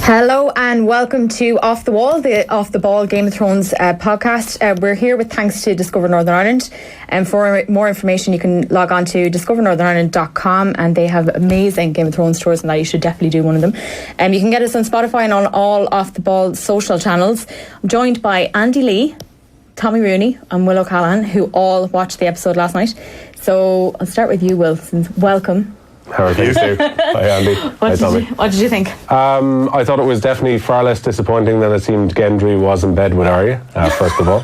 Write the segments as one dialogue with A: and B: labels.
A: Hello and welcome to Off the Wall, the Off the Ball Game of Thrones podcast. We're here with thanks to Discover Northern Ireland. And for more information, you can log on to discovernorthernireland.com, and they have amazing Game of Thrones tours, and that you should definitely do one of them. You can get us on Spotify and on all Off the Ball social channels. I'm joined by Andy Lee, Tommy Rooney and Will O'Callaghan, who all watched the episode last night. So I'll start with you, Wilson. Welcome.
B: How are things, Sue? Hi, Andy. Hi, Tommy.
A: What did you think?
B: I thought it was definitely far less disappointing than it seemed Gendry was in bed with Arya, first of all.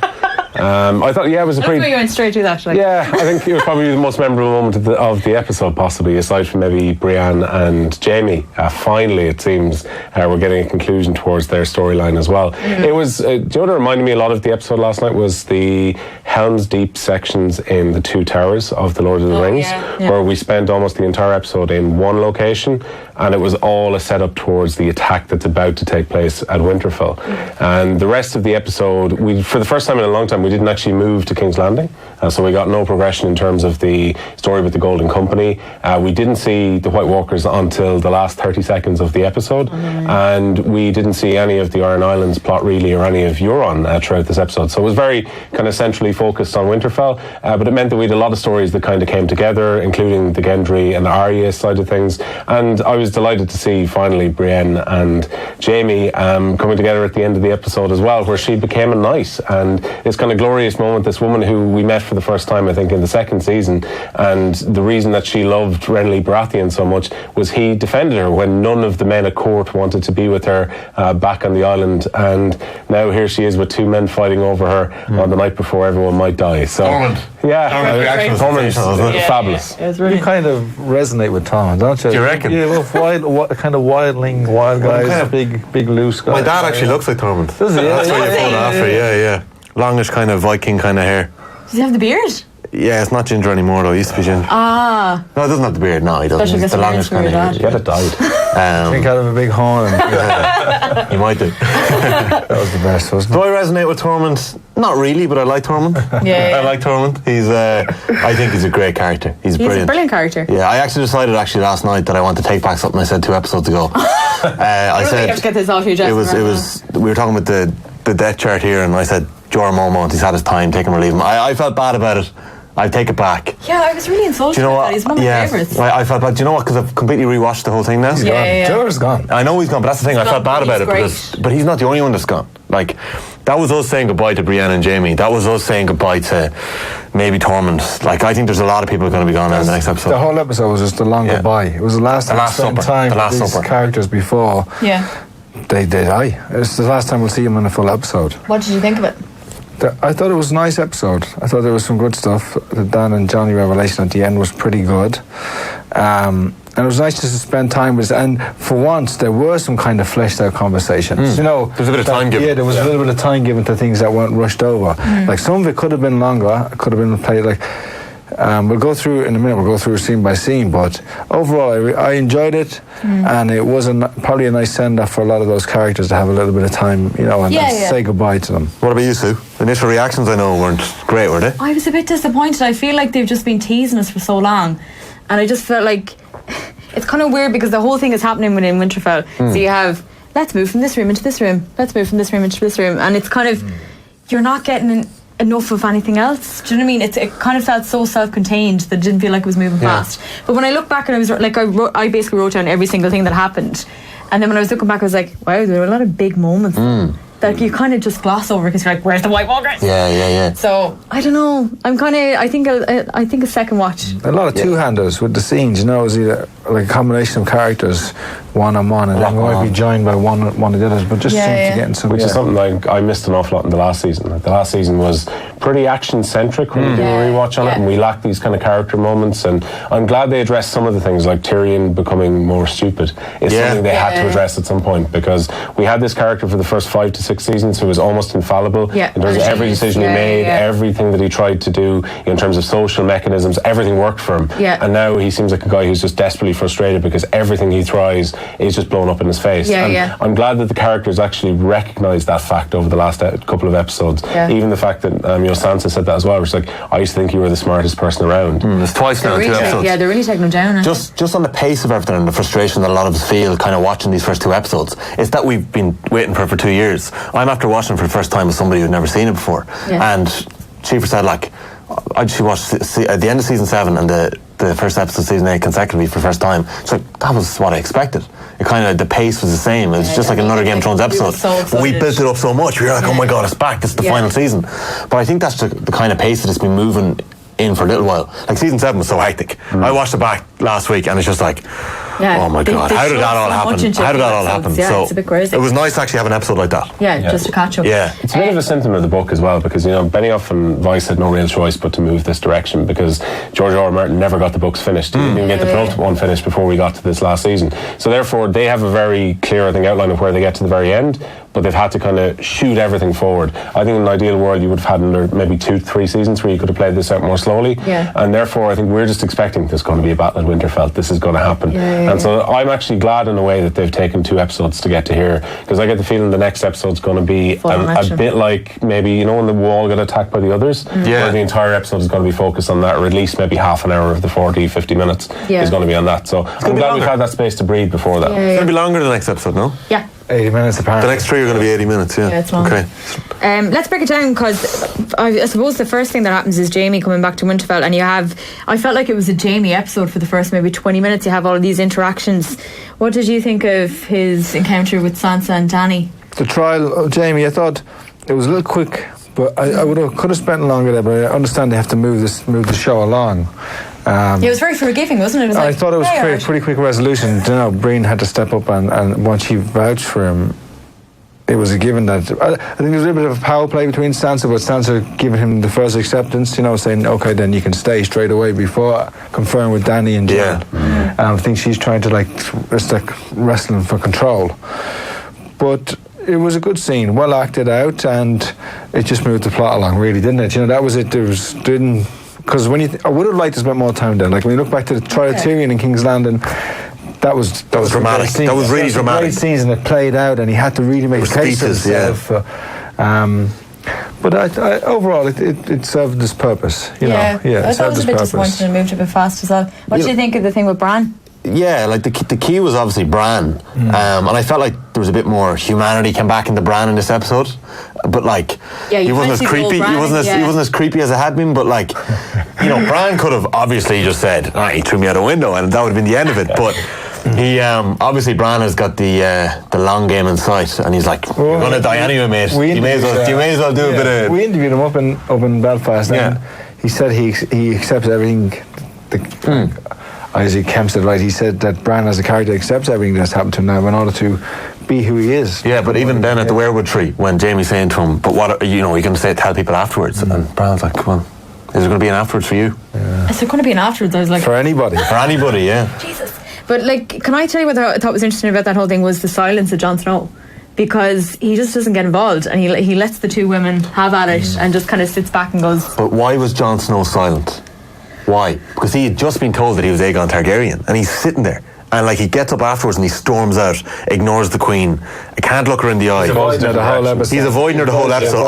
B: I thought, it was a pretty...
A: You went straight to that, actually.
B: Yeah, I think it was probably the most memorable moment of the episode, possibly, aside from maybe Brienne and Jaime. Finally, it seems, we're getting a conclusion towards their storyline as well. Mm-hmm. It was, do you know what reminded me a lot of the episode last night was the Helm's Deep sections in the Two Towers of the Lord of the Rings, where we spent almost the entire episode in one location, and it was all a setup towards the attack that's about to take place at Winterfell. Mm-hmm. And the rest of the episode, for the first time in a long time, we didn't actually move to King's Landing, so we got no progression in terms of the story with the Golden Company. We didn't see the White Walkers until the last 30 seconds of the episode, and we didn't see any of the Iron Islands plot really, or any of Euron throughout this episode. So it was very kind of centrally focused on Winterfell, but it meant that we had a lot of stories that kind of came together, including the Gendry and the Arya side of things. And I was delighted to see finally Brienne and Jaime coming together at the end of the episode as well, where she became a knight, and it's kind of glorious moment, this woman who we met for the first time, I think, in the second season, and the reason that she loved Renly Baratheon so much was he defended her when none of the men at court wanted to be with her back on the island, and now here she is with two men fighting over her on the night before everyone might die. So Tormund fabulous.
C: Yeah, really, you kind of resonate with Tormund, don't you?
D: Do you reckon?
C: Yeah, well, kind of wildling, wild guys, kind of big loose guys.
D: My dad actually looks like Tormund.
C: Does he?
D: That's what you're pulling after. Yeah. Longish kind of Viking kind of hair.
A: Does he have the beard?
D: Yeah, it's not ginger anymore though. It used to be ginger.
A: Ah.
D: No, it doesn't have the beard. No, he doesn't. It's the longest kind of hair.
B: Get it dyed.
C: Think out of a big horn.
D: He might do.
C: That was the best, wasn't it?
D: Do I resonate with Tormund? Not really, but I like Tormund.
A: Yeah.
D: I like Tormund. He's I think he's a great character. He's brilliant.
A: He's a brilliant character.
D: Yeah, I actually decided last night that I want to take back something I said 2 episodes ago. I said,
A: you have to get this off your chest.
D: It was we were talking about the death chart here, and I said Jorah Mormont, he's had his time, take him or leave him. I felt bad about it. I take it back.
A: Yeah, I was really insulted.
D: Do you know what?
A: He's one of my favourites.
D: I felt bad. Do you know what? Because I've completely rewatched the whole thing now.
C: He's gone. Jorah's gone.
D: I know he's gone, but that's the thing. I felt bad about it but he's not the only one that's gone. Like, that was us saying goodbye to Brienne and Jaime. That was us saying goodbye to maybe Tormund. Like, I think there's a lot of people going to be gone in the next episode.
C: The whole episode was just a long goodbye. It was the last time we spent time with these characters before.
A: Yeah.
C: They die. It's the last time we'll see them in a full episode.
A: What did you think of it?
C: I thought it was a nice episode. I thought there was some good stuff. The Dan and Johnny revelation at the end was pretty good. And it was nice just to spend time with, and for once there were some kind of fleshed out conversations. You know,
D: there's a bit of time given.
C: Yeah, there was a little bit of time given to things that weren't rushed over. Like some of it could have been longer, could have been played like. We'll go through in a minute. We'll go through scene by scene, but overall, I enjoyed it, and it was probably a nice send-off for a lot of those characters to have a little bit of time, and say goodbye to them.
D: What about you, Sue? The initial reactions I know weren't great, were they?
A: I was a bit disappointed. I feel like they've just been teasing us for so long, and I just felt like it's kind of weird because the whole thing is happening within Winterfell. So you have, let's move from this room into this room. Let's move from this room into this room, and it's kind of you're not getting enough of anything else. Do you know what I mean? It kind of felt so self-contained that it didn't feel like it was moving fast. But when I look back and I was like, I basically wrote down every single thing that happened, and then when I was looking back I was like, wow, there were a lot of big moments that you kind of just gloss over because you're like, where's the White Walkers?
D: Yeah.
A: So I don't know. I think a second watch.
C: A lot of two-handers with the scenes. Is either like a combination of characters, one-on-one, and then might be joined by one of the others. But just seems to get in some.
B: Which is something like I missed an awful lot in the last season. Like the last season was pretty action-centric when we do a rewatch on it, and we lacked these kind of character moments. And I'm glad they addressed some of the things, like Tyrion becoming more stupid. Is something they had to address at some point, because we had this character for the first 5 to 6 seasons who was almost infallible in terms of every decision he made, everything that he tried to do in terms of social mechanisms, everything worked for him. And now he seems like a guy who's just desperately frustrated because everything he tries is just blown up in his face. And I'm glad that the characters actually recognised that fact over the last couple of episodes. Even the fact that Sansa said that as well, which like, I used to think you were the smartest person around.
D: It's twice now in 2 episodes.
A: Yeah, they're really taking them down.
D: Just on the pace of everything and the frustration that a lot of us feel kind of watching these first 2 episodes, it's that we've been waiting for 2 years. I'm after watching it for the first time with somebody who'd never seen it before. And Chief said, like, I actually watched at the end of season 7 and the first episode of season 8 consecutively for the first time. It's like, that was what I expected. It kind of, the pace was the same. It was just like another Game of Thrones episode. But we built it up so much. We were like, oh my God, it's back. This is the final season. But I think that's the kind of pace that it's been moving in for a little while. Like season 7 was so hectic. I watched it back last week and it's just like, oh my God, how did that all happen? How did that all happen?
A: Yeah,
D: so
A: it's a bit crazy.
D: It was nice to actually have an episode like that.
A: Yeah, just to catch up.
D: Yeah.
B: It's a bit of a symptom of the book as well, because Benioff and Weiss had no real choice but to move this direction, because George R. R. Martin never got the books finished. He didn't even get the penultimate one finished before we got to this last season. So therefore they have a very clear, I think, outline of where they get to the very end, but they've had to kind of shoot everything forward. I think in an ideal world you would have had another maybe 2-3 seasons where you could have played this out more slowly. And therefore I think we're just expecting there's going to be a battle at Winterfell. This is going to happen. And so I'm actually glad in a way that they've taken 2 episodes to get to here, because I get the feeling the next episode's going to be a bit like maybe when the wall got attacked by the others, where the entire episode is going to be focused on that, or at least maybe half an hour of the 40-50 minutes is going to be on that. So I'm glad we've had that space to bread before that.
D: It's going to be longer the next episode, no?
C: 80 minutes apparently.
D: The next 3 are going to be 80 minutes,
A: Yeah, it's long.
D: Okay.
A: Let's break it down, because I suppose the first thing that happens is Jaime coming back to Winterfell, and I felt like it was a Jaime episode for the first maybe 20 minutes. You have all of these interactions. What did you think of his encounter with Sansa and Dany?
C: The trial of Jaime, I thought it was a little quick, but I could have spent longer there, but I understand they have to move the show along.
A: It was very forgiving, wasn't it? It was
C: I thought it was a pretty quick resolution. Breen had to step up, and once she vouched for him, it was a given that I think there's a little bit of a power play between Sansa, but Sansa giving him the first acceptance, saying, okay, then you can stay straight away, before conferring with Dany and Jon. I think she's trying to it's like wrestling for control. But it was a good scene, well acted out, and it just moved the plot along, really, didn't it? That was it. Because I would have liked to spend more time there. Like when you look back to the trial of Tyrion in King's Landing, that was
D: dramatic. That was really dramatic.
C: A great season that played out, and he had to really make a case for himself. But overall, it served its purpose.
A: I thought it was a bit disappointing and moved a bit fast as well. What did you think of the thing with Bran?
D: Yeah, like the key was obviously Bran, and I felt like there was a bit more humanity came back into Bran in this episode, but he wasn't as creepy. He wasn't as creepy as it had been. But Bran could have obviously just said, he threw me out a window, and that would have been the end of it. But he obviously Bran has got the long game in sight, and he's like, "You're gonna die anyway, mate. You may as well do a bit of."
C: We interviewed him up in Belfast, and he said he accepts everything. Isaac Kemp said, he said that Bran as a character accepts everything that's happened to him now in order to be who he is.
D: Yeah, but even then at the werewood tree, when Jaime's saying to him, but what you're going to tell people afterwards, and Bran's like, come on, is there going to be an afterwards for you?
A: Is there going to be an afterwards? I was like,
C: for anybody,
D: yeah.
A: Jesus. But can I tell you what I thought was interesting about that whole thing was the silence of Jon Snow, because he just doesn't get involved, and he lets the 2 women have at it and just kind of sits back and goes.
D: But why was Jon Snow silent? Why? Because he had just been told that he was Aegon Targaryen, and he's sitting there, and he gets up afterwards and he storms out, ignores the Queen, can't look her in the eye.
C: He's avoiding her the whole episode.
D: He's avoiding her the whole episode.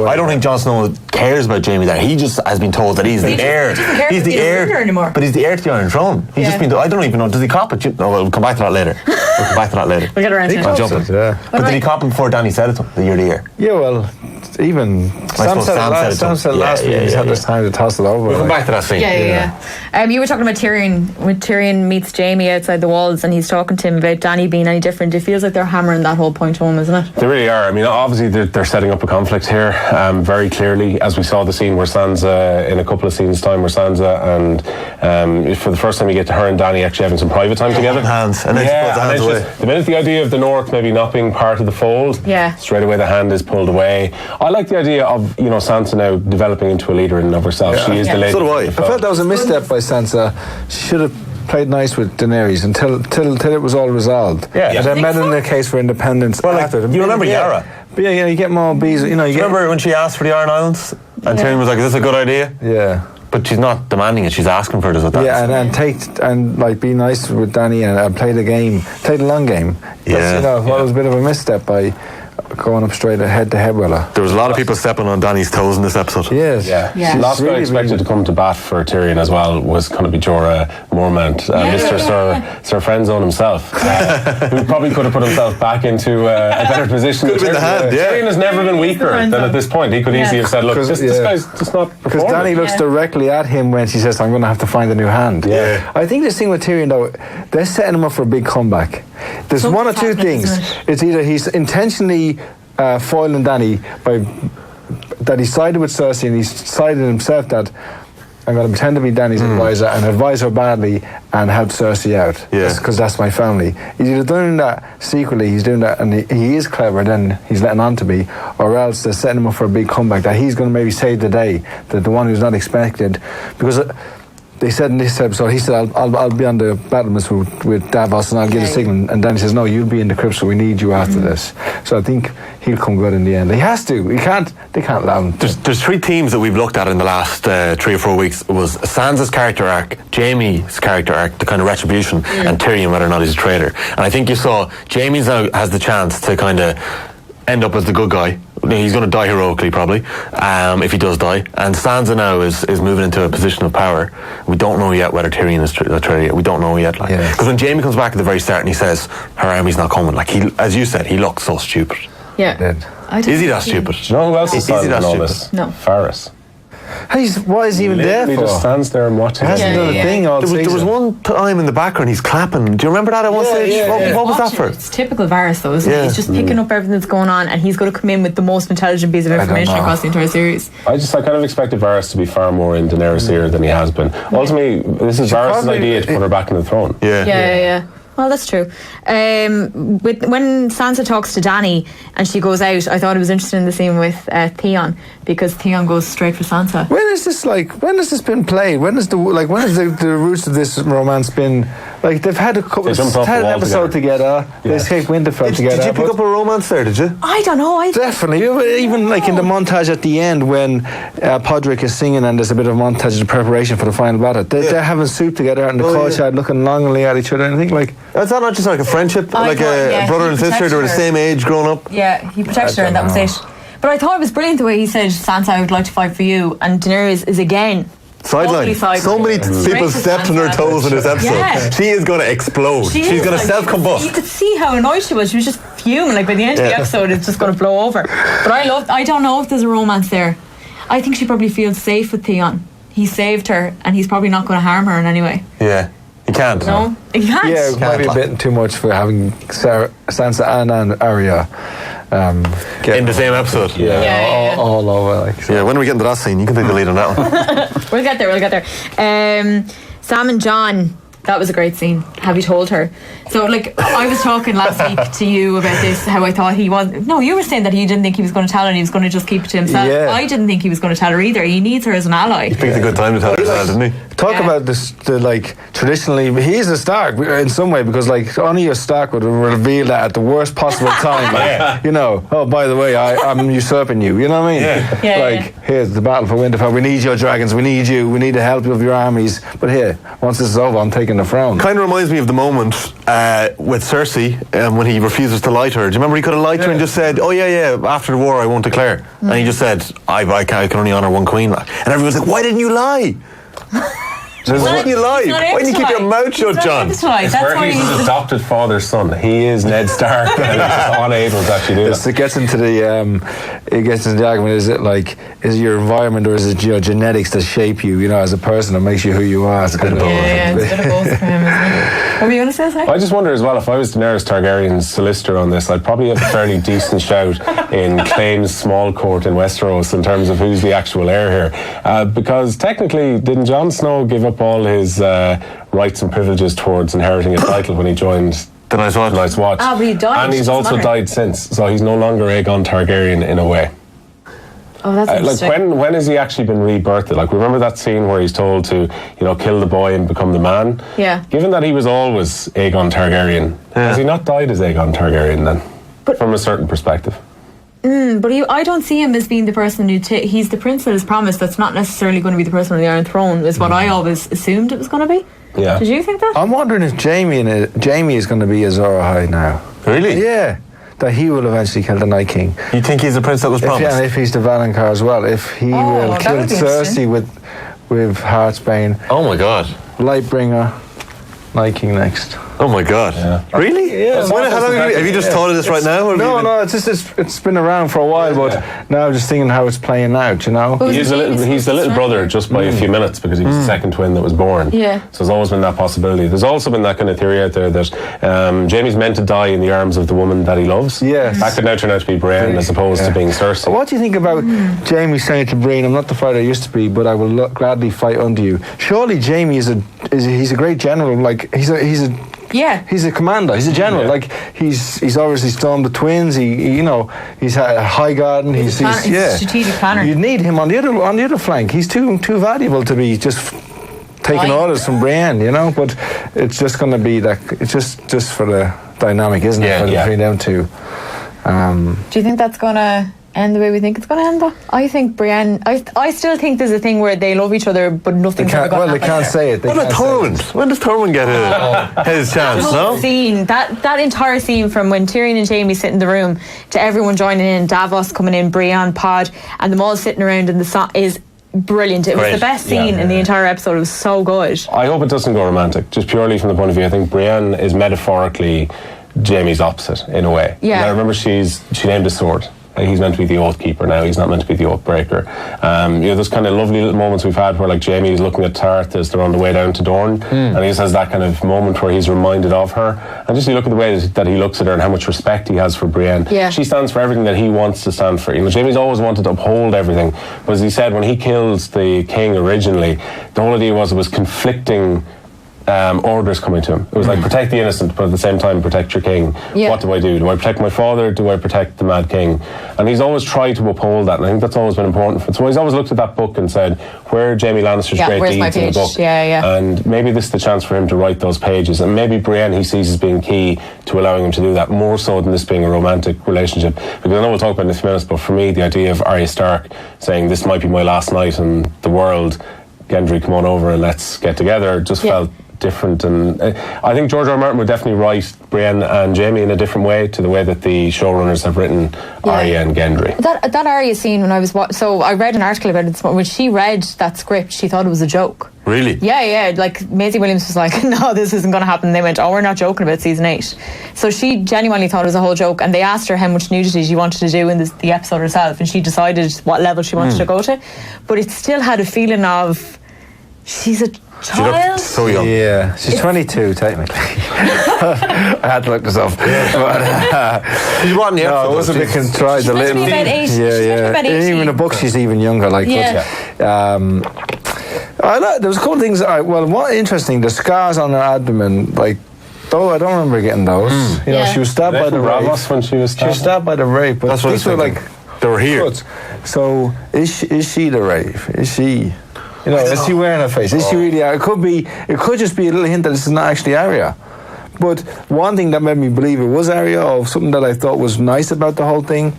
D: I don't think Jon Snow cares about Jaime there. He just has been told that he's the heir. He's the heir anymore. But he's the heir to the Iron Throne. He's just been told. I don't even know. Does he cop it? No, we'll come back to that later.
A: We'll get around to it.
D: I'll jump in. But did he cop him before Dany said it to him? The year to year.
C: Yeah, well, even Sam said last week he's had this time to toss it over.
D: We'll come back to that scene.
A: Yeah. You were talking about Tyrion. When Tyrion meets Jaime outside the walls and he's talking to him about Dany being any different, it feels like they're hammering that whole point home, isn't it?
B: They really are. I mean, obviously they're setting up a conflict here very clearly, as we saw the scene where Sansa, in a couple of scenes time, where Sansa and for the first time you get to her and Dany actually having some private time together.
D: Hands. And then she pulls the hands away.
B: The minute the idea of the North maybe not being part of the fold, straight away the hand is pulled away. I like the idea of Sansa now developing into a leader in and of herself. She is the lady.
D: So do I.
C: I felt that was a misstep by Sansa. She should have played nice with Daenerys until it was all resolved. And then made in the case for independence.
D: Well, you remember Yara?
C: But you get more bees.
D: Remember when she asked for the Iron Islands and Tyrion was like, "Is this a good idea?"
C: Yeah.
D: But she's not demanding it. She's asking for it. Is what that is.
C: And like be nice with Danny and play the long game. That's, what was a bit of a misstep by going up straight head to head with her.
D: There was a lot of people stepping on Danny's toes in this episode.
C: Yes.
A: Yeah.
B: Last guy expected to come to bat for Tyrion as well was going to be Jorah Mormont, Mr. Sir Friendzone himself, who probably could have put himself back into a better position.
D: Could have been the hand,
B: Tyrion has never been weaker than at this point. He could easily have said, look, this guy's just not performing.
C: Because Danny looks directly at him when she says, I'm going to have to find a new hand.
B: Yeah.
C: I think this thing with Tyrion, though, they're setting him up for a big comeback. There's one or two things. It's either he's intentionally foiling Danny by that he sided with Cersei and he sided himself that I'm going to pretend to be Danny's advisor and advise her badly and help Cersei out because that's my family. He's either doing that secretly, he's doing that and he is clever, then he's letting on to be, or else they're setting him up for a big comeback that he's going to maybe save the day, that the one who's not expected, because they said in this episode, he said, I'll be on the battlements with Davos and I'll give the signal. And Danny says, no, you'll be in the crypt, so we need you after this. So I think he'll come good in the end. He has to. They can't allow him.
D: There's three themes that we've looked at in the last 3 or 4 weeks. It was Sansa's character arc, Jaime's character arc, the kind of retribution, and Tyrion, whether or not he's a traitor. And I think you saw Jaime's now has the chance to kind of end up as the good guy. He's going to die heroically, probably, if he does die. And Sansa now is moving into a position of power. We don't know yet whether Tyrion is a traitor yet. We don't know yet. Because when Jaime comes back at the very start and he says, her army's not coming, as you said, he looks so stupid.
A: Yeah.
D: Is he that stupid?
B: Do you know who else is silent in all this?
A: No.
B: Varys.
C: Why is he even there for?
B: He just stands there and watches.
C: He hasn't done a thing all season.
D: There was one time in the background he's clapping. Do you remember that at one stage? What was that for?
A: It's typical Varys though, isn't it? He's just picking up everything that's going on and he's going to come in with the most intelligent piece of information across the entire series.
B: I kind of expected Varys to be far more in Daenerys' ear than he has been. Ultimately, this is Varys' idea to put her back on the throne.
A: Yeah. Well, that's true. When Sansa talks to Dany and she goes out, I thought it was interesting in the scene with Theon, because Theon goes straight for Sansa.
C: When has this been played? When has the roots of this romance been? Like, they've had an episode together. They escaped Winterfell together.
D: Did you pick up a romance there? Did you?
A: I don't know.
C: Definitely. Even in the montage at the end when Podrick is singing and there's a bit of montage of preparation for the final battle. They're having soup together out in the courtyard, looking longingly at each other. And I think
D: is that not just like a friendship, a brother and sister? They were the same age, growing up.
A: Yeah, he protected her, and that was it. But I thought it was brilliant the way he said, "Sansa, I would like to fight for you," and Daenerys is again.
D: Sideline. So many people stepped on her toes in this episode. Yeah. She is going to explode. She's going to self-combust.
A: You could see how annoyed she was. She was just fuming. By the end of the episode, it's just going to blow over. But I don't know if there's a romance there. I think she probably feels safe with Theon. He saved her, and he's probably not going to harm her in any way.
D: Yeah. He can't.
A: No, he can't.
C: Yeah, it might be a bit too much for having Sansa and Arya
D: in the same episode.
C: All over.
D: When we get into that scene, you can take the lead on that one.
A: We'll get there. Sam and John, that was a great scene. Have you told her? So, I was talking last week to you about this, how I thought he was. No, you were saying that you didn't think he was going to tell her and he was going to just keep it to himself.
C: Yeah.
A: I didn't think he was going to tell her either. He needs her as an ally.
D: He picked a good time to tell her as well, didn't he?
C: Talk about this, traditionally, he is a Stark in some way, because only a Stark would reveal that at the worst possible time. Oh, by the way, I'm usurping you. You know what I mean? Here's the battle for Winterfell. We need your dragons. We need you. We need the help of your armies. But here, once this is over, I'm taking the throne.
D: Kind of reminds me of the moment with Cersei when he refuses to lie to her. Do you remember he could have lied to her and just said, "Oh yeah, after the war I won't declare," and he just said, "I can only honour one queen," and everyone's like, "Why didn't you lie?" Why didn't you lie? Why didn't you keep your mouth shut, John?
B: It's where he's his adopted father's son. He is Ned Stark, and he's just unable to actually do that.
C: It gets into the argument: is it your environment or is it your genetics that shape you? As a person, that makes you who you are.
A: It's a bit of both. It's a bit of both for him, isn't it? What were you going to say?
B: I just wonder as well, if I was Daenerys Targaryen's solicitor on this, I'd probably have a fairly decent shout in Claim's small court in Westeros in terms of who's the actual heir here, because technically, didn't Jon Snow give up all his rights and privileges towards inheriting a title when he joined the Night's Watch?
A: But he died.
B: And he's also died since, so he's no longer Aegon Targaryen in a way.
A: Oh, that's interesting.
B: When has he actually been rebirthed? Remember that scene where he's told to, kill the boy and become the man?
A: Yeah.
B: Given that he was always Aegon Targaryen, has he not died as Aegon Targaryen then? But from a certain perspective.
A: But I don't see him as being the person who he's the prince that is promised. That's not necessarily going to be the person on the Iron Throne. Is what I always assumed it was going to be.
B: Yeah.
A: Did you think that?
C: I'm wondering if Jamie is going to be Azor Ahai now.
D: Really?
C: Yeah. That he will eventually kill the Night King.
D: You think he's the prince that was promised?
C: And if he's the Valonqar as well. If he will
A: that
C: kill
A: would be
C: Cersei with Heartsbane,
D: Oh my god.
C: Lightbringer, Night King next.
D: Oh my god.
B: Yeah.
D: Really?
C: Yeah.
D: How long have you just thought of this right now? Or
C: No, it's been around for a while, but now I'm just thinking how it's playing out, you know?
B: He's the little brother just by a few minutes because he's the second twin that was born.
A: Yeah.
B: So there's always been that possibility. There's also been that kind of theory out there that Jamie's meant to die in the arms of the woman that he loves.
C: Yes.
B: That could now turn out to be Brienne as opposed to being Cersei.
C: What do you think about Jamie saying to Brienne, I'm not the fighter I used to be, but I will gladly fight under you? Surely Jamie he's a great general, like he's a commander. He's a general.
B: Yeah.
C: Like he's obviously stormed the twins. He's had a high garden. He's
A: a strategic planner.
C: You need him on the other flank. He's too valuable to be just taking orders from Brienne. But it's just going to be that. It's just for the dynamic, isn't it? Between them two.
A: Do you think that's going to end the way we think it's going to end, though? I think Brienne... I still think there's a thing where they love each other, but nothing's ever going to happen.
C: They can't say it.
D: What about Tormund? When does Tormund get his chance, no?
A: Scene, that entire scene from when Tyrion and Jamie sit in the room to everyone joining in, Davos coming in, Brienne, Pod, and them all sitting around in the sun is brilliant. It was the best scene in the entire episode. It was so good.
B: I hope it doesn't go romantic, just purely from the point of view. I think Brienne is metaphorically Jamie's opposite, in a way.
A: Yeah.
B: And I remember she named a sword. He's meant to be the oath keeper now. He's not meant to be the oath breaker. Those kind of lovely little moments we've had where like Jamie's looking at Tarth as they're on the way down to Dorne, and he just has that kind of moment where he's reminded of her. And just you look at the way that he looks at her and how much respect he has for Brienne.
A: Yeah.
B: She stands for everything that he wants to stand for. Jamie's always wanted to uphold everything, but as he said, when he killed the king originally, the whole idea was it was conflicting orders coming to him. It was like protect the innocent, but at the same time protect your king.
A: Yeah.
B: What do I do? Do I protect my father? Do I protect the Mad King? And he's always tried to uphold that, and I think that's always been important for him. So he's always looked at that book and said, where are Jamie Lannister's great deeds in the book? And maybe this is the chance for him to write those pages, and maybe Brienne he sees as being key to allowing him to do that, more so than this being a romantic relationship. Because I know we'll talk about it in a few minutes, but for me the idea of Arya Stark saying this might be my last night in the world, Gendry, come on over and let's get together, just felt different. And I think George R. R. Martin would definitely write Brienne and Jamie in a different way to the way that the showrunners have written Arya and Gendry.
A: That Arya scene when I was so I read an article about it this morning. When she read that script, she thought it was a joke.
D: Really?
A: Yeah. Like Maisie Williams was like, no, this isn't going to happen. And they went, oh, we're not joking about season 8. So she genuinely thought it was a whole joke, and they asked her how much nudity she wanted to do in the episode herself, and she decided what level she wanted to go to. But it still had a feeling of she's a child.
D: So young.
C: Yeah, she's 22 technically. I had to look this up.
D: She's what in the episode?
C: No, it was a bit contrived.
A: She's meant to be about 8. She's meant to be about 18.
C: Even in the book, she's even younger. Like, there was a couple of things. What interesting, the scars on her abdomen, like. Oh, I don't remember getting those. She was stabbed by the rape.
B: When she was stabbed?
C: She was stabbed by the rape. But
D: that's what
C: these were like
D: they were here.
C: Cuts. So is she the rape? Is she? Is she wearing her face? Is she really? It could just be a little hint that this is not actually Arya. But one thing that made me believe it was Arya, or something that I thought was nice about the whole thing,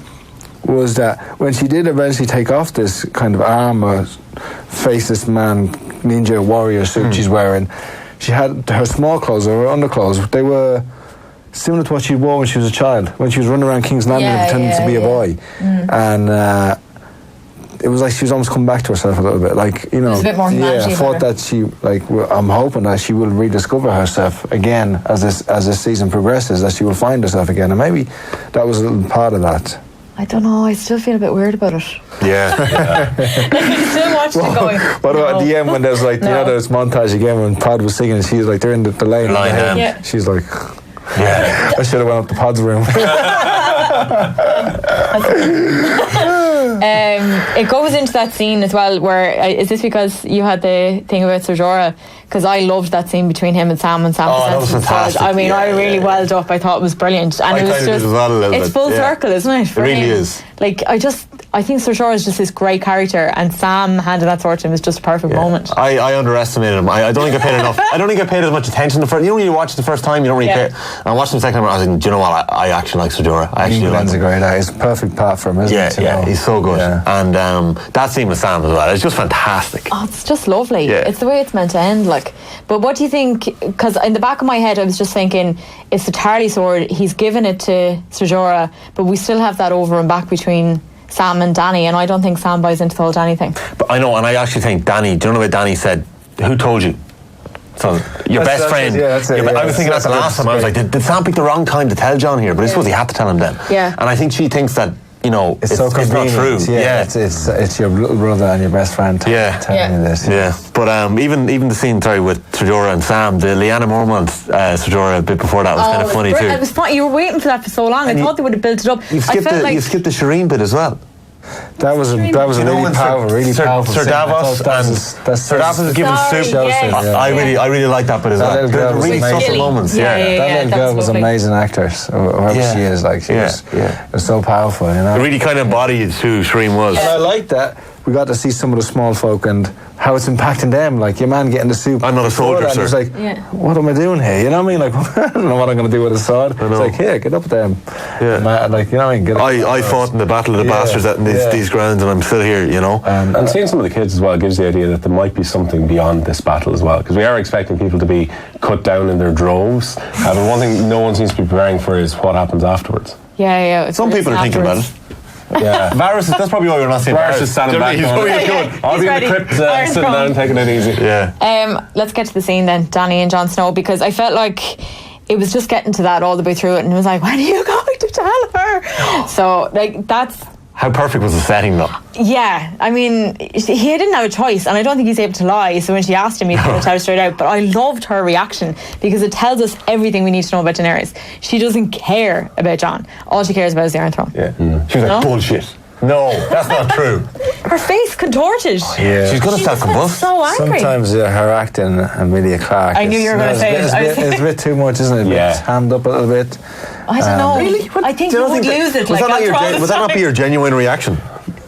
C: was that when she did eventually take off this kind of armor, faceless man, ninja warrior suit she's wearing, she had her small clothes or her underclothes. They were similar to what she wore when she was a child, when she was running around King's Landing pretending to be a boy. And it was like she was almost coming back to herself a little bit. Like,
A: There's a bit more humanity
C: I thought that she, I'm hoping that she will rediscover herself again as this season progresses, that she will find herself again. And maybe that was a little part of that.
A: I don't know, I still feel a bit weird about it.
D: Yeah.
A: You still watched it going,
C: what about at the end when there's like, there's montage again when Pod was singing and she's like, they're in the lane.
D: Yeah.
C: She's like, I should have went up to Pod's room.
A: It goes into that scene as well where, is this because you had the thing about Ser Jorah? Because I loved that scene between him and Sam
D: that was fantastic.
A: I mean, I really welled up. I thought it was brilliant, and it was just, it's full circle, isn't it?
D: It really is.
A: Like, I think Sir Jorah is just this great character, and Sam handed that sword to him was just a perfect moment.
D: I underestimated him. I don't think I paid enough. I don't think I paid as much attention the first. You know, when you watch it the first time, you don't really care. And I watched him the second time. I was like, do you know what? I actually like Sir Jorah. I actually like him.
C: A great guy. It's a perfect part for him, isn't it?
D: Yeah, he's so good. Yeah. And that scene with Sam as well. It's just fantastic.
A: Oh, it's just lovely.
D: Yeah.
A: It's the way it's meant to end. Like, but what do you think? Because in the back of my head, I was just thinking, it's the Tarly sword. He's given it to Sir Jorah, but we still have that over and back between Sam and Dany, and I don't think Sam buys into the whole Dany thing.
D: But I know, and I actually think Dany, do you know what Dany said? Who told you? So your best friend.
C: I was
D: thinking that the last time. I was like, did Sam pick the wrong time to tell Jon here? But I suppose he had to tell him then.
A: Yeah.
D: And I think she thinks that, you know, it's
C: so
D: not true.
C: It's your little brother and your best friend telling you this.
D: Yeah. But even the scene, with Sir Jorah and Sam, the Lyanna Mormont Sir Jorah a bit before that was kind of funny too.
A: It was funny. You were waiting for that for so long. I thought they would have built it up.
D: You skipped the Shireen bit as well.
C: That was a really powerful
D: Sir
C: scene.
D: Davos Sir Davos is giving soup. I really like that bit as well.
C: That
D: really subtle moments.
C: That little girl was an amazing actor. Whoever she is, like she was so powerful. You know,
D: it really kind of embodied who Shireen was.
C: And I like that we got to see some of the small folk and how it's impacting them. Like your man getting the soup.
D: I'm not a soldier, sir.
C: It's like, what am I doing here? You know what I mean? Like, I don't know what I'm going to do with a sword. It's like, here, get up there. Yeah. Like, you know what I mean? Get up
D: I fought in the Battle of the Bastards in these grounds, and I'm still here, you know.
B: And seeing some of the kids as well gives the idea that there might be something beyond this battle as well, because we are expecting people to be cut down in their droves. But one thing no one seems to be preparing for is what happens afterwards.
A: Yeah.
D: Some people are thinking about it.
B: Yeah,
D: Varys, that's probably why we're not seeing
B: Varys is standing back. I'll be in the crypt sitting down taking it easy.
D: Yeah.
A: Let's get to the scene then, Dany and Jon Snow, because I felt like it was just getting to that all the way through it, and it was like, when are you going to tell her? So, like, that's...
D: How perfect was the setting, though?
A: Yeah, I mean, he didn't have a choice, and I don't think he's able to lie, so when she asked him, he couldn't tell her straight out. But I loved her reaction, because it tells us everything we need to know about Daenerys. She doesn't care about Jon. All she cares about is the Iron Throne.
D: Yeah. She was like, bullshit. No, that's not true.
A: Her face contorted.
C: Yeah.
D: She's going to start combust.
A: So angry.
C: Sometimes her acting, Amelia Clark.
A: I knew you were going to say it.
C: It's a bit too much, isn't it?
B: Yeah.
C: Hammed up a little bit.
A: I don't know.
D: Really?
A: I think you would lose it.
D: Would that not be your genuine reaction?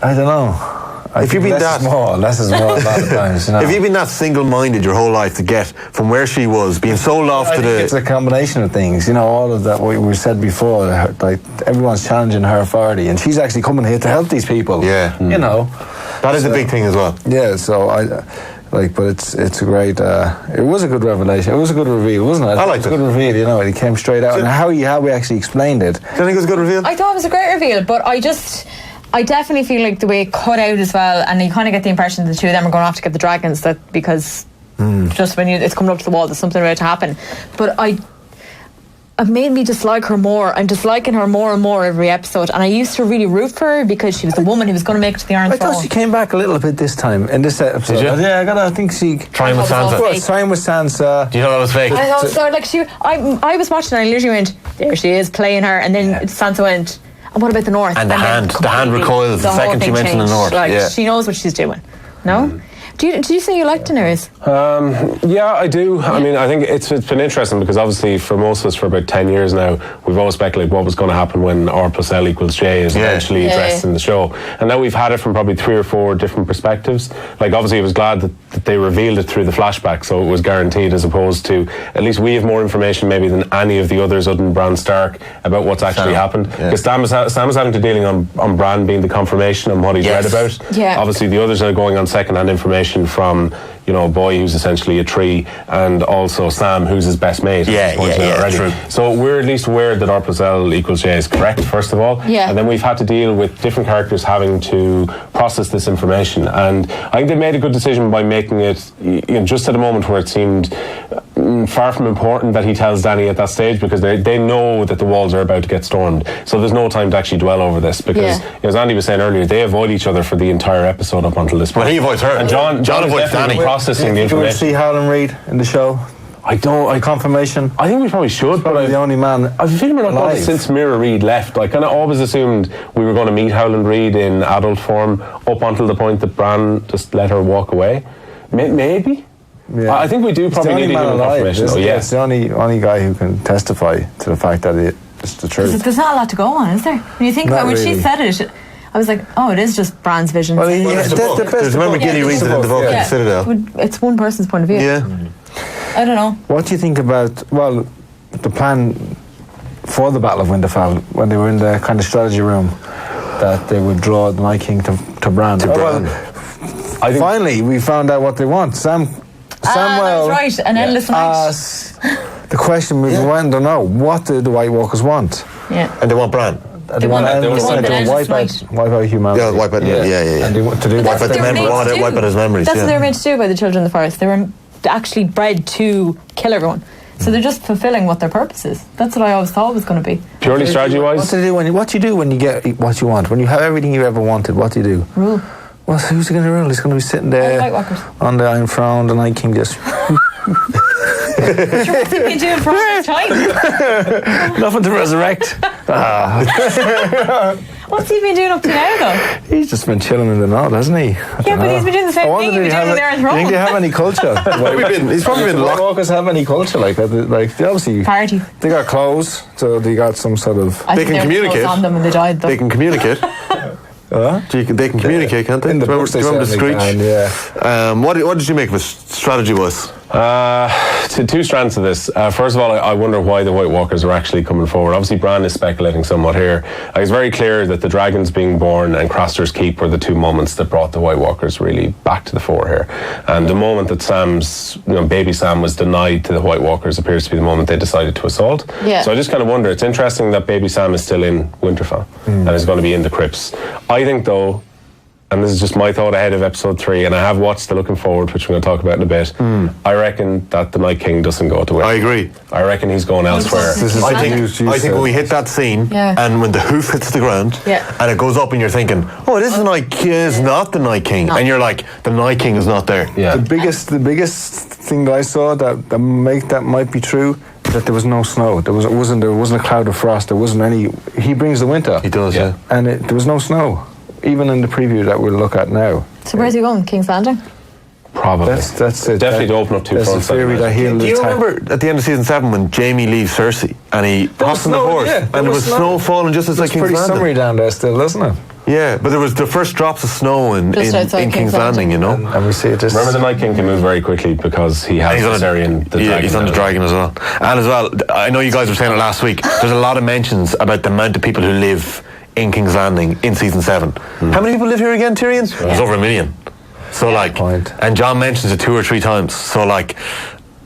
C: I don't know.
D: If you've been less
C: is more a lot of times. You know?
D: If you've been that single-minded your whole life to get from where she was, being sold off to the...
C: It's a combination of things. You know, all of that we said before. Like everyone's challenging her authority, and she's actually coming here to help these people.
D: Yeah.
C: You know,
D: that is a big thing as well.
C: Yeah. So but it's a great. It was a good revelation. It was a good reveal, wasn't it?
D: I liked it.
C: It was a good reveal. You know, it came straight out, and how we actually explained it.
D: Do you think it was a good reveal?
A: I thought it was a great reveal, but I definitely feel like the way it cut out as well, and you kind of get the impression that the two of them are going to have to get the dragons, that because just when it's coming up to the wall, there's something about to happen. But it made me dislike her more. I'm disliking her more and more every episode, and I used to really root for her because she was the woman who was going to make it to the Iron Throne.
C: I thought she came back a little bit this time in this episode.
D: Did you?
C: Yeah, I think she
D: trying with Sansa.
C: Trying with Sansa.
D: Do you know that was fake?
A: I thought so. Like I was watching, and I literally went, there she is playing her, and then Sansa went, and what about the North?
D: And the hand recoils the second she mentioned the North.
A: Like, she knows what she's doing. No? Did you say you liked Daenerys?
B: Yeah, I do. I mean, I think it's been interesting because obviously for most of us for about 10 years now, we've always speculated what was going to happen when R+L=J is eventually addressed in the show. And now we've had it from probably 3 or 4 different perspectives. Like, obviously, I was glad that they revealed it through the flashback, so it was guaranteed, as opposed to, at least we have more information maybe than any of the others other than Bran Stark about what's actually happened. Because Sam is having to dealing on Bran being the confirmation on what he's read about.
A: Yeah.
B: Obviously, the others are going on second-hand information from, you know, a boy who's essentially a tree, and also Sam, who's his best mate.
D: True.
B: So we're at least aware that R+L=J is correct, first of all.
A: Yeah.
B: And then we've had to deal with different characters having to process this information. And I think they made a good decision by making it, you know, just at a moment where it seemed far from important that he tells Dany at that stage, because they know that the walls are about to get stormed. So there's no time to actually dwell over this, because, as Andy was saying earlier, they avoid each other for the entire episode up until this point.
D: Well, he avoids her.
B: And Jon avoids Dany. Processing the information.
C: Do we see Howland Reed in the show? Confirmation.
B: I think we probably should.
C: Probably the only man.
B: I've a feeling we're not going to since Mira Reed left. I kind of always assumed we were going to meet Howland Reed in adult form up until the point that Bran just let her walk away. Maybe. Yeah. I think we do probably need to give him confirmation.
C: It's the only guy who can testify to the fact that it's the truth.
A: There's not a lot to go on, is there? When you think about when she said it, I was like, oh, it is just Bran's vision.
C: Well,
D: Remember Gilly reads it in the book in the Citadel.
A: It's one person's point of view.
D: Yeah.
A: I don't know.
C: What do you think about, the plan for the Battle of Winterfell, when they were in the kind of strategy room, that they would draw the Night King to Bran? I think finally, we found out what they want. Samwell.
A: That's right, an endless night.
C: The question we want to know, what do the White Walkers want?
A: Yeah.
D: And they want Bran.
C: They want
A: an endless
C: night. Wipe out humanity.
D: Yeah, wipe out. Yeah.
C: And they want to do
A: That's
C: that.
D: Wipe out his memories.
A: That's what they were meant to do by the children of the forest. They were actually bred to kill everyone. So they're just fulfilling what their purpose is. That's what I always thought it was going to be.
B: Purely strategy-wise?
C: What do you do when you get what you want? When you have everything you ever wanted, what do you do?
A: Rule.
C: Well, so who's going to rule? He's going to be sitting there on the Iron Throne, the Night King just...
A: What's he been doing for all this time?
C: Nothing to resurrect.
A: What's he been doing up to now, though?
C: He's just been chilling in the north, hasn't he?
A: Yeah, but he's been doing the same thing. He's been doing the Iron Throne.
C: Do you think they have any culture?
D: He's probably been
C: White Walkers have any culture like that? Like, they obviously...
A: Party.
C: They got clothes, so they got some sort of...
A: They can communicate. On them when they died, though.
D: They can communicute. They can communicate, can't they?
C: In the books they
D: remember the screech?
C: Yeah.
D: What did you make of it, strategy-wise?
B: Two strands to this. First of all, I wonder why the White Walkers are actually coming forward. Obviously, Bran is speculating somewhat here. It's very clear that the dragons being born and Craster's Keep were the two moments that brought the White Walkers really back to the fore here. And the moment that baby Sam was denied to the White Walkers appears to be the moment they decided to assault.
A: Yeah.
B: So I just kind of wonder, it's interesting that baby Sam is still in Winterfell and is going to be in the crypts. I think, though, and this is just my thought ahead of episode 3, and I have watched the Looking Forward, which we're going to talk about in a bit. I reckon that the Night King doesn't go to Winterfell.
D: I agree.
B: I reckon he's going elsewhere.
D: I think when we hit that scene, and when the hoof hits the ground, and it goes up, and you're thinking, "Oh, it is the Night King. It's not the Night King," and you're like, "The Night King is not there."
B: Yeah.
C: The biggest thing that I saw that might be true, that there was no snow. There wasn't a cloud of frost. There wasn't any. He brings the winter.
D: He does, yeah.
C: And there was no snow, even in the preview that we'll look at now.
A: So where's he going? King's Landing?
B: Probably.
C: That's it.
B: Definitely to open up two
C: fronts.
B: fronts.
C: The theory that he'll.
D: Do you remember at the end of season 7 when Jaime leaves Cersei and he hops on the horse and there was snow falling just as like King's Landing?
C: It's pretty summery down there still, isn't it?
D: Yeah, but there was the first drops of snow in King's Landing, you know.
C: And we see it just...
B: Remember, the Night King can move very quickly because he has the dragon.
D: He's on the dragon as well. And as well, I know you guys were saying it last week, there's a lot of mentions about the amount of people who live in King's Landing in season 7. How many people live here again, Tyrion? There's over 1 million. So and Jon mentions it 2 or 3 times. So I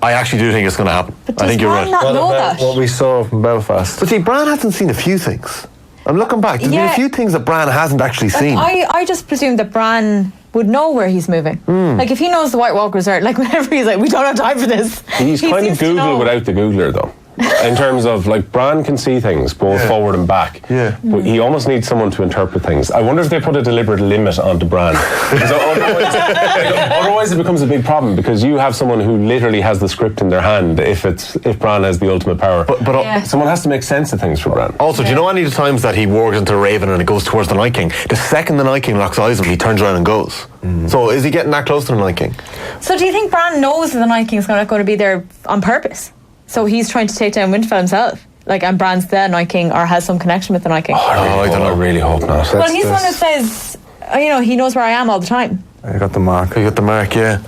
D: actually do think it's going to happen. I think you're right.
A: Not know that?
C: What we saw from Belfast.
D: But see, Bran hasn't seen a few things. I'm looking back. There's been a few things that Bran hasn't actually seen.
A: I just presumed that Bran would know where he's moving. Like, if he knows the White Walkers are, like, whenever he's like, we don't have time for this.
B: He's kind of Google without the Googler, though. In terms of, Bran can see things both forward and back. Yeah. But he almost needs someone to interpret things. I wonder if they put a deliberate limit onto Bran. Otherwise it becomes a big problem, because you have someone who literally has the script in their hand if Bran has the ultimate power. But someone has to make sense of things for Bran.
D: Also, do you know any of the times that he walks into a Raven and it goes towards the Night King? The second the Night King locks eyes on him, he turns around and goes. So is he getting that close to the Night King?
A: So do you think Bran knows that the Night King is not going to be there on purpose? So he's trying to take down Winterfell himself? And Bran's the Night King, or has some connection with the Night King?
B: I don't know. I really hope not.
A: Well, he's the one that says, he knows where I am all the time.
C: I got the mark.
D: You got the mark, yeah.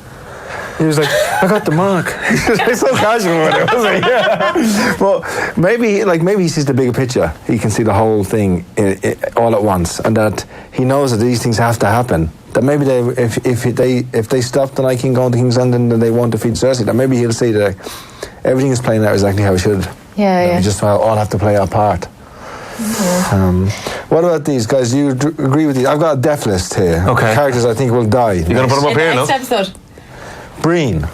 C: He was like, I got the mark. He's so casual with it, wasn't he? Yeah. Well, maybe he sees the bigger picture. He can see the whole thing all at once, and that he knows that these things have to happen. That maybe if they stop the Night King going to King's Landing, then they won't defeat Cersei. That maybe he'll see that everything is playing out exactly how it should.
A: Yeah.
C: We just all have to play our part. Yeah. What about these guys? Do you agree with these? I've got a death list here.
D: Okay.
C: Characters I think will die.
D: You're going to put them up here, no?
A: Next episode.
C: Breen.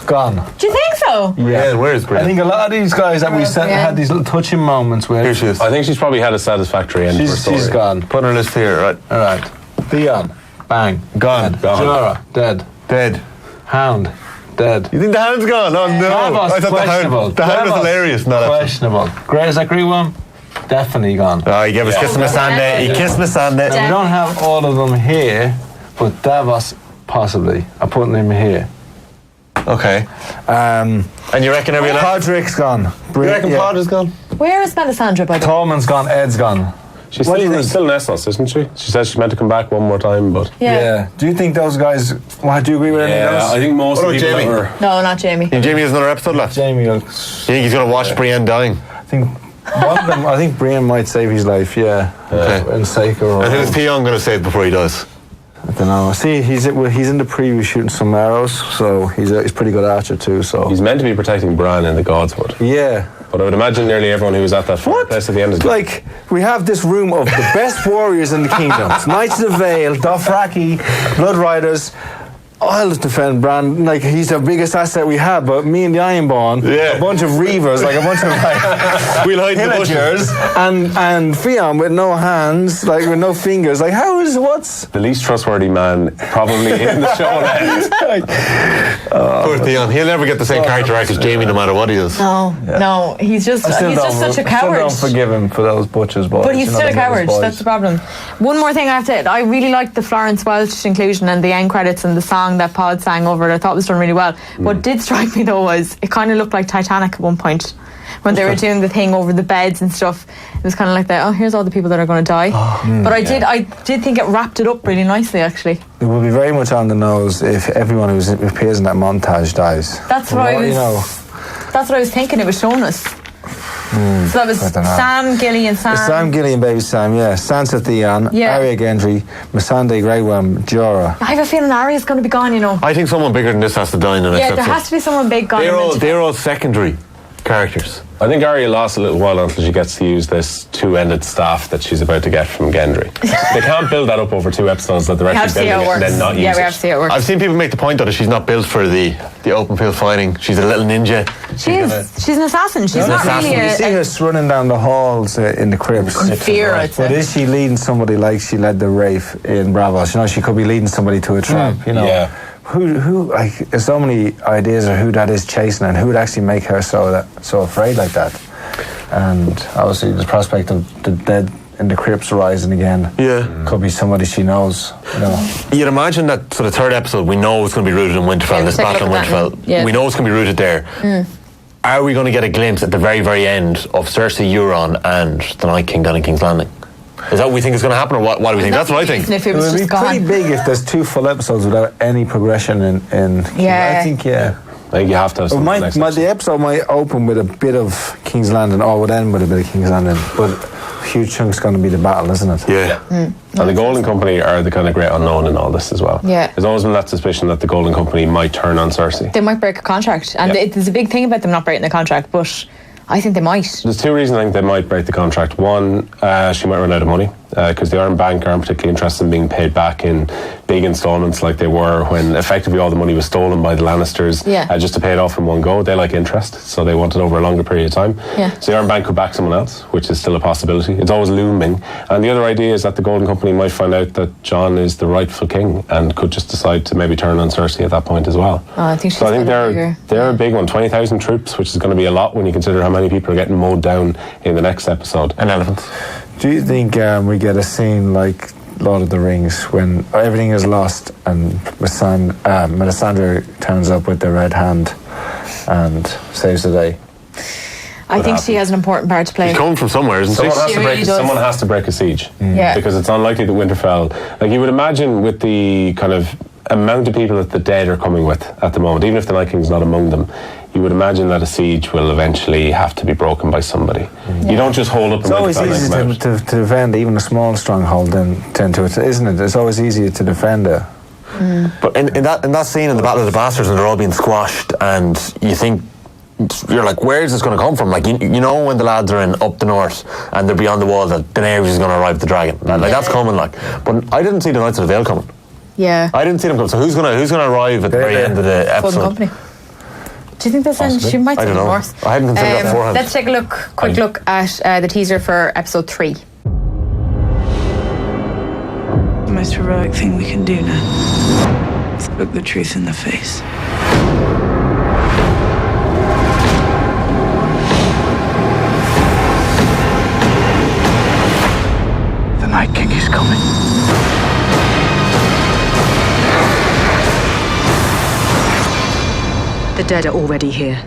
C: Gone.
A: Do you think so?
D: Yeah, where is Breen?
C: I think a lot of these guys that we said had these little touching moments with.
D: Here she is.
B: I think she's probably had a satisfactory end to her story.
C: She's gone.
D: Put her list here, right?
C: All right. Theon. Bang.
D: Gone.
C: Jorah. Dead. Hound. Dead.
D: You think the Hound's gone? Oh, no.
C: Davos,
D: I thought
C: questionable.
D: the Hound was hilarious. No,
C: questionable. Is that green one? Definitely gone.
D: Oh, he gave us Kiss Missandei. He kissed Missandei.
C: We don't have all of them here, but Davos, possibly. I'm putting him here.
D: Okay. And you reckon everyone else?
C: Podrick's gone.
D: You reckon Pod is gone?
A: Where is Melisandre, by the way?
C: Tolman's gone. Ed's gone.
B: She's
C: What do you think?
B: still in Essos, isn't she? She says she's meant to come back one more time, but...
A: Yeah.
C: Do you think those guys... Well, do you agree with any of
B: Yeah,
C: those?
B: I think most
D: What
B: of the
D: about
B: people
D: Jamie?
B: that were...
A: No, not Jamie.
D: And Jamie has another episode left.
C: Jamie will...
D: You think he's going to watch Brienne dying?
C: I think one of them... I think Brienne might save his life, yeah.
D: Okay.
C: In Seiko or...
D: And who's Theon going to save before he dies?
C: I don't know. See, he's in the preview shooting some arrows, so he's pretty good archer too, so...
B: He's meant to be protecting Bran in the Godswood.
C: Yeah.
B: But I would imagine nearly everyone who was at that fireplace at the end of the...
C: Like, we have this room of the best warriors in the kingdoms. Knights of the Vale, Dothraki, Blood Riders. I'll defend Bran. Like, he's the biggest asset we have, but me and the Ironborn,
D: Yeah.
C: a bunch of Reavers, like a bunch of like
D: We'll hide in the bushes.
C: villagers, and Theon with no hands, like with no fingers. Like, what's...
B: The least trustworthy man probably in the show now.
D: Poor Theon. He'll never get the same character arc as Jamie no matter what he is.
A: No, he's just such a
C: I
A: coward.
C: still don't forgive him for those butchers boys.
A: But he's
C: you know,
A: still a
C: them little
A: coward.
C: boys.
A: That's the problem. One more thing I really liked the Florence Welch inclusion and the end credits and the song that Pod sang over it. I thought was done really well. What did strike me though was it kind of looked like Titanic at one point when they were doing the thing over the beds and stuff. It was kind of like that. Oh, here's all the people that are going to die. But I did think it wrapped it up really nicely actually.
C: It would be very much on the nose if everyone who appears in that montage dies.
A: That's what I was.
C: You know,
A: That's what I was thinking. It was showing us. So that was
C: I don't know.
A: Sam, Gilly, and Sam.
C: Sam Gillian, baby Sam, yeah. Sansa Theon,
A: Yeah.
C: Arya Gendry, Missandei Grey Worm, Jorah.
A: I have a feeling Arya's going to be gone. You know.
D: I think someone bigger than this has to die in the next
A: Yeah, there
D: episode.
A: has to be someone big gone.
D: They're all secondary characters.
B: I think Arya lasts a little while until she gets to use this two-ended staff that she's about to get from Gendry. They can't build that up over 2 episodes that they're
A: We have
B: actually
A: to see how
B: building
A: it
B: it and
A: works.
B: then not use
A: Yeah,
B: it.
A: we have to see how it works.
D: I've seen people make the point that she's not built for the open field fighting. She's a little ninja.
A: She is. She's an assassin. She's not
D: assassin.
A: really
C: You see
A: a
C: her running down the halls in the crypts.
A: fear. I'd
C: But
A: say.
C: is she leading somebody like she led the Wraith in Bravos? You know, she could be leading somebody to a trap, you know.
B: Yeah.
C: Who like, there's so many ideas of who that is chasing and who would actually make her so afraid like that. And obviously the prospect of the dead in the crypts rising again.
D: Yeah.
C: Could be somebody she knows, you know.
D: You'd imagine that for the 3rd episode, we know it's going to be rooted in Winterfell,
A: Yeah,
D: this
A: we'll take a
D: battle in
A: look at that
D: Winterfell.
A: now. Yeah.
D: We know it's going to be rooted there. Are we going to get a glimpse at the very, very end of Cersei, Euron, and the Night King down in King's Landing? Is that what we think is going to happen, or what do we think? That's what I think.
A: If it
C: It
A: was
C: would be
A: just gone.
C: pretty big if there's 2 full episodes without any progression in
A: Yeah.
C: I think, yeah.
B: I think you have to have something next episode.
C: The episode might open with a bit of King's Landing or would end with a bit of King's Landing, but a huge chunk's going to be the battle, isn't it?
D: Yeah.
B: And the Golden Company are the kind of great unknown in all this as well.
A: Yeah.
B: There's always been that suspicion that the Golden Company might turn on Cersei.
A: They might break a contract, and
B: Yep.
A: there's a big thing about them not breaking the contract. But I think they might.
B: There's 2 reasons I think they might break the contract. One, she might run out of money because the Iron Bank aren't particularly interested in being paid back in big installments like they were when effectively all the money was stolen by the Lannisters just to pay it off in one go. They like interest, so they want it over a longer period of time.
A: Yeah.
B: So the Iron Bank could back someone else, which is still a possibility. It's always looming. And the other idea is that the Golden Company might find out that Jon is the rightful king and could just decide to maybe turn on Cersei at that point as well.
A: Oh, I think she's
B: so I think
A: got a bigger-
B: they're a big one. 20,000 troops, which is going to be a lot when you consider how many people are getting mowed down in the next episode.
D: An elephant.
C: Do you think we get a scene like Lord of the Rings when everything is lost and Melisandre turns up with the red hand and saves the day?
A: I think she has an important part to play.
D: She's coming from somewhere, isn't she?
B: Someone has to break a siege.
A: Yeah.
B: Because it's unlikely that Winterfell, like you would imagine with the kind of amount of people that the dead are coming with at the moment, even if the Night King's not among them, you would imagine that a siege will eventually have to be broken by somebody. You don't just hold up
C: It's always easy to defend even a small stronghold than to it, isn't it? It's always easier to defend it.
D: But in that scene in the Battle of the Bastards, when they're all being squashed, and you're like, where is this going to come from? Like, you know when the lads are in up the north and they're beyond the wall that Daenerys is going to arrive with the dragon. Like that's coming. Like, but I didn't see the Knights of the Vale coming.
A: Yeah.
D: I didn't see them come. So who's gonna arrive at the very end of the
A: Golden
D: episode?
A: Company. Do you think they'll send? She might
D: I
A: send
D: don't know.
A: north.
D: I hadn't considered that beforehand.
A: Let's take a quick look at the teaser for episode 3.
E: The most heroic thing we can do now is look the truth in the face.
F: The Night King is coming.
G: The dead are already here.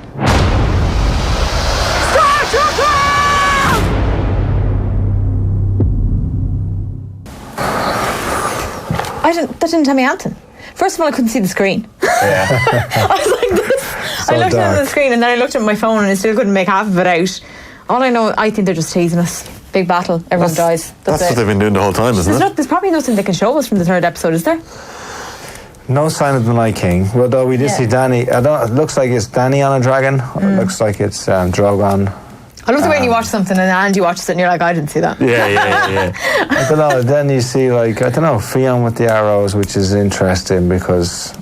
A: That didn't tell me anything. First of all, I couldn't see the screen.
B: Yeah.
A: I was like this. I looked at the screen and then I looked at my phone and I still couldn't make half of it out. All I know, I think they're just teasing us. Big battle, everyone dies.
D: That's what they've been doing the whole time, isn't it?
A: There's probably nothing they can show us from the third episode, is there?
C: No sign of the Night King. Well, though we did see Dany. It looks like it's Dany on a dragon. It looks like it's Drogon.
A: I love the way when you watch something and Andy watches it and you're like, I didn't see that.
D: Yeah.
C: I don't know. Then you see, Fionn with the arrows, which is interesting because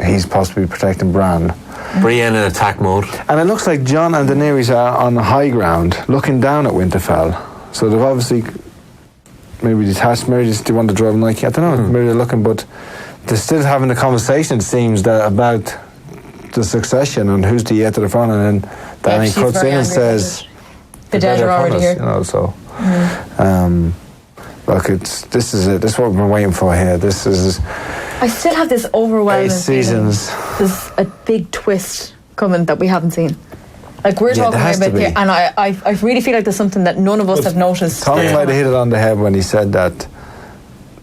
C: he's possibly protecting Bran.
D: Brienne in attack mode.
C: And it looks like Jon and Daenerys are on the high ground, looking down at Winterfell. So they've obviously maybe detached. Maybe they want to drive them like I don't know. Maybe they're looking, but they're still having a conversation. It seems about the succession and who's the heir to the throne, and then Dany cuts in and says,
A: "The dead are already here."
C: You know, so look, this is it. This is what we've been waiting for here. This is.
A: I still have this overwhelming
C: 8 seasons.
A: There's a big twist coming that we haven't seen. Like we're talking about here, and I really feel like there's something that none of us have noticed.
C: Tommy might have hit it on the head when he said that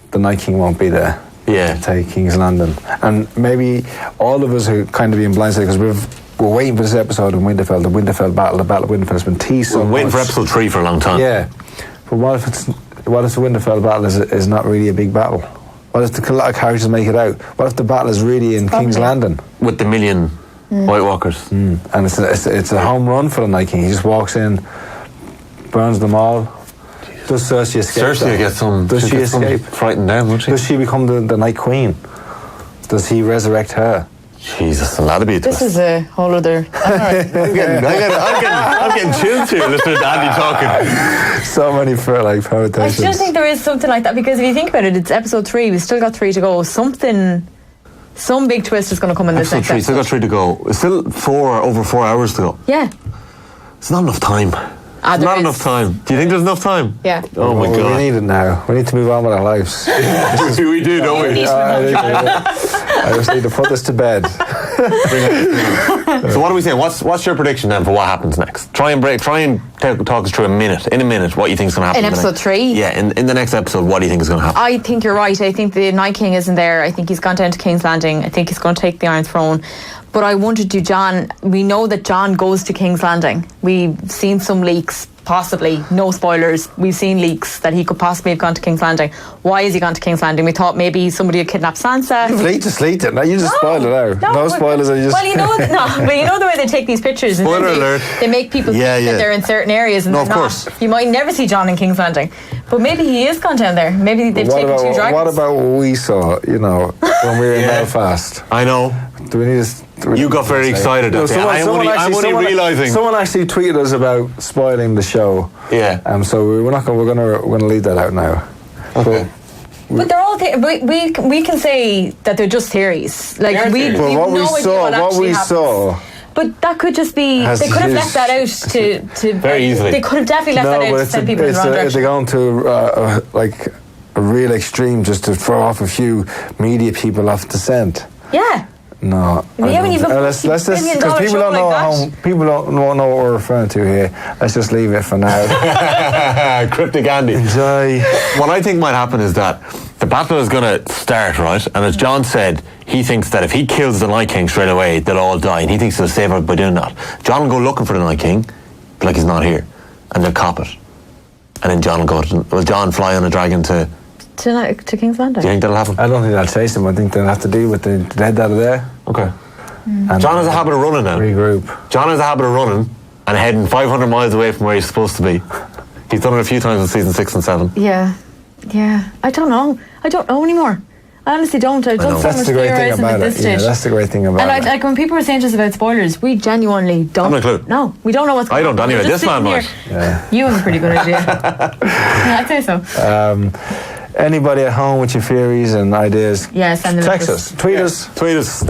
C: the Night King won't be there.
D: Yeah.
C: To take King's Landing, and maybe all of us are kind of being blindsided because we're waiting for this episode of Winterfell, the Winterfell battle. The Battle of Winterfell has been teased so much.
D: We're waiting for episode 3 for a long time.
C: Yeah, but what if the Winterfell battle is not really a big battle? What if a lot of characters make it out? What if the battle is really in King's Landing
D: with the million White Walkers?
C: And it's a home run for the Night King. He just walks in, burns them all. Does Cersei escape?
D: Cersei gets some.
C: Does she escape?
D: Frightened down, won't she?
C: Does she become the Night Queen? Does he resurrect her?
D: Jesus, that'd be a twist.
A: This is a whole other.
D: I'm getting chills here listening to Andy talking.
C: So many permutations.
A: I still think there is something like that because if you think about it, it's episode 3. We've still got 3 to go. Some big twist is going to come in this next episode.
D: Still got 3 to go. It's still over 4 hours to go.
A: Yeah.
D: It's not enough time. Not enough time. Do you think there's enough time?
A: Yeah.
D: Oh my God.
C: We need it now. We need to move on with our lives.
D: We do, don't we?
C: I just need to put this to bed.
D: So what are we saying? What's your prediction then for what happens next? Try and talk us through in a minute what you think is going to happen.
A: In episode 3?
D: Yeah, in the next episode, what do you think is going to happen?
A: I think you're right. I think the Night King isn't there. I think he's gone down to King's Landing. I think he's going to take the Iron Throne. But I wondered, we know that Jon goes to King's Landing. We've seen some leaks, possibly, no spoilers. We've seen leaks that he could possibly have gone to King's Landing. Why has he gone to King's Landing? We thought maybe somebody had kidnapped Sansa.
C: Just leaked it. Now you just spoiled it out. No spoilers. But you
A: know the way they take these pictures. And
D: Spoiler alert.
A: They make people think that they're in certain areas and they're not. You might never see Jon in King's Landing. But maybe he is gone down there. Maybe they've taken 2 dragons.
C: What about what we saw, when we were in Belfast?
D: I know.
C: Do we need to...
D: You got very excited. I'm only realising.
C: Someone actually tweeted us about spoiling the show.
D: Yeah.
C: So we're gonna leave that out now.
D: Okay.
A: But they're all we can say that they're just theories. Like we
C: what we saw.
A: But that could just be. They could have left that out to
D: very easily.
A: They could have definitely left that out to send people in the wrong direction.
C: They're going to a real extreme just to throw off a few media people off the scent.
A: Yeah.
C: No,
A: we haven't even
C: let's just because people don't know people don't know what we're referring to here. Let's just leave it for now.
D: Cryptic Andy.
C: Enjoy.
D: What I think might happen is that the battle is going to start, right? And as Jon said, he thinks that if he kills the Night King straight away, they'll all die, and he thinks he'll save her by doing that. Jon will go looking for the Night King, but like he's not here, and they'll cop it, and then Jon will go. Will Jon fly on a dragon to
A: King's Landing?
D: Do you think that'll happen?
C: I don't think they'll chase him. I think they'll have to deal with the dead out of there.
D: Okay. Jon has a habit of running now.
C: Regroup.
D: Jon has a habit of running and heading 500 miles away from where he's supposed to be. He's done it a few times in season 6 and 7.
A: Yeah. I don't know anymore. I honestly don't. I don't.
C: That's the great thing about it. Yeah, that's the great thing about it.
A: And like when people were saying just about spoilers, we genuinely don't.
D: I have no clue.
A: No, we don't know what's going on.
D: I don't anyway. This man might.
C: Yeah.
A: You have a pretty good idea. Yeah, I'd say so.
C: Anybody at home with your theories and ideas?
A: Send them.
C: Text us, tweet us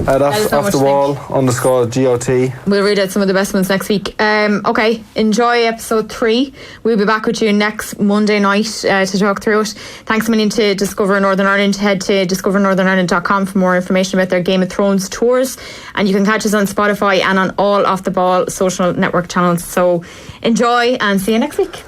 C: at off the wall _GOT.
A: We'll read out some of the best ones next week. Okay, enjoy episode 3. We'll be back with you next Monday night to talk through it. Thanks a million to Discover Northern Ireland. Head to discovernorthernireland.com for more information about their Game of Thrones tours, and you can catch us on Spotify and on all Off the Ball social network channels. So enjoy and see you next week.